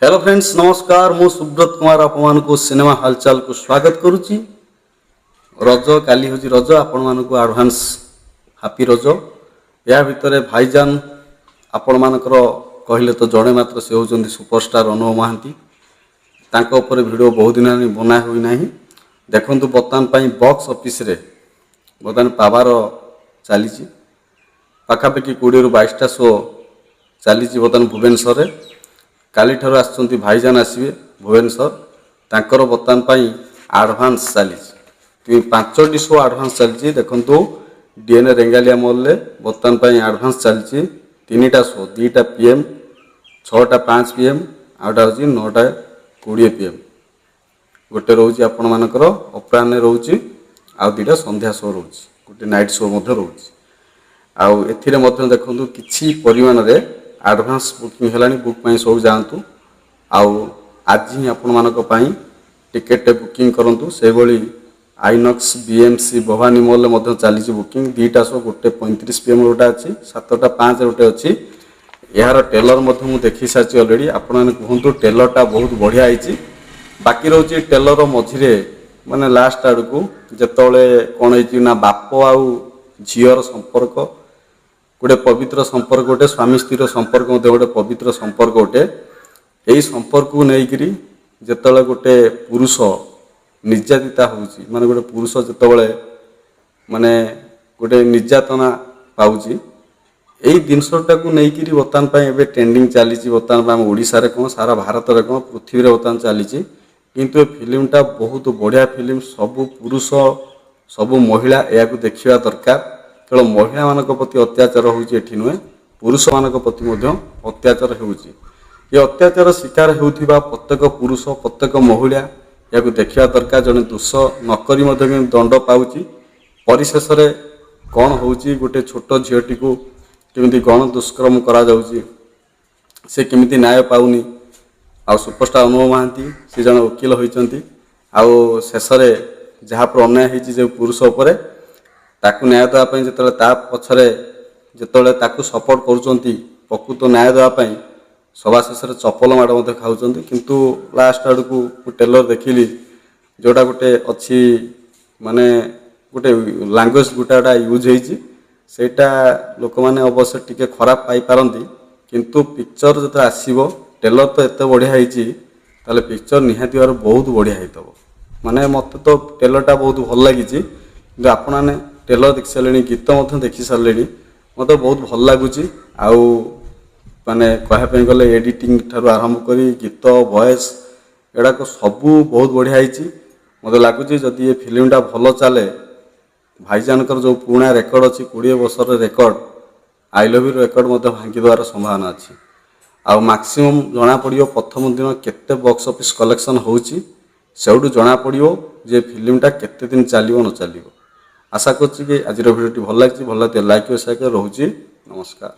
Hello friends नमस्कार मु सुब्रत कुमार आपण को सिनेमा हालचाल को स्वागत करुच्ची। रज काली हूँ रज आपण मानक एडवांस हैप्पी रज। या भितर भाईजान आपण मानकर कहले तो जड़े मात्र से होती सुपरस्टार अनुभव महांती। तांको ऊपर वीडियो बहुत दिन बना हुई ना देखु बर्तमान बॉक्स ऑफिस रे बर्तमान पावर चली पाखापाखि 20 ରୁ 22टा शो चली बर्तमान भुवनेश्वर में। काली ठार आसुँच भाईजान आसवे भुवनेश्वर तांकर बर्तमान आडभांस चली 5टी शो आडभांस चलती। देखु डीएनए रेंगालिया मॉल रे बर्तमान आडभांस चलती 3टा शो 2टा PM 6टा 5 PM आउटा हूँ 9टा 20 PM गोटे रोचे आपण मानकर अपराह्न रोचे आउ 2टा संध्या शो रोचे गोटे नाइट शो रोचे आउ एथिरे मध्य देखु किछि परिमाण रे एडवांस बुकिंग है बुक सब जातु आउ आज ही आपण मानक टिकेट बुकिंग करूँ से भली आइनक्स BMC भवानी मॉल में चली बुकिंग 2टा शो गोटे 35 PM गोटे अच्छी 7टा 5 गोटे अच्छी यार टेलर मुझे देखी सारी अलरेडी आपण कहतु टेलरटा बहुत बढ़िया होती। बाकी रोचे टेलर मझिरे माने लास्ट आड़ को जिते कौन हो बाप आउ झीर संपर्क गोटे पवित्र संपर्क गोटे स्वामी स्त्री संपर्क गोटे पवित्र संपर्क गोटे यही संपर्क को लेकर जिते गोटे पुरुष निर्यातिता होची माने गोटे पुरुष जिते माने गोटे निर्यातना पाउची यही जिनसटा को लेकर बर्तमान ट्रेंडिंग चली बर्तमान ओडिशा रे कौन सारा भारत में कौन पृथ्वी रे बर्तमान चली किंतु फिल्मटा बहुत बढ़िया फिल्म सबू पुरुष सबू महिला या देखा दरकार केवल महिला मान प्रति अत्याचार होती नुहे पुरुष मान प्रति अत्याचार होती ये अत्याचार शिकार होता प्रत्येक पुरुष प्रत्येक महिला या देखा दरकार जड़े दोष नक दंड पाँच परिशेष कौन हो गोटे छोट झीटी को केमी गण दुष्कर्म करा से केमी न्याय पाऊनी आ सुपरस्टार अनुभव महांती से जन वकिल होती आउ शेष जहाँ पर अन्याय हो पुरुष उपर ताकू न्याय देवाई जो पछरे जो सपोर्ट कर प्रकृत न्याय देवाई सभा शेष चपल माड़ खाऊँ किंतु लास्ट आड़ को टेलर देखिली जोटा गोटे अच्छी माने गोटे लैंग्वेज गोटा यूज होटा लोक मैंने अवश्य टी खराब पाइपारती किंतु पिक्चर जो आसो टेलर तो एत बढ़िया होता पिक्चर निहाती भाव बहुत बढ़िया होता माने मत तो टेलरटा बहुत भल लगी आपण मैंने टेलर देखी सारे गीत देखी सारे मत बहुत भल लगुच आउ माने कहवाई गले एडिटिंग ठार आरंभ कर गीत वॉइस एडाक सबू बहुत बढ़िया होती मत लगुच जदि ये फिल्मटा भल चले भाईजानकर जो पुराना रेकर्ड अच्छी 20 वर्षर record I love you record भांगी देवार संभावना अच्छी आउ मैक्सिमम जना पड़ो प्रथम दिन केते बॉक्स ऑफिस कलेक्शन होची सेउडू जना पड़ो जे फिल्मटा केते दिन चलो न चलो आशा करछि कि आज वीडियो भल लगी भल लगे लाइक और शेयर रोचे नमस्कार।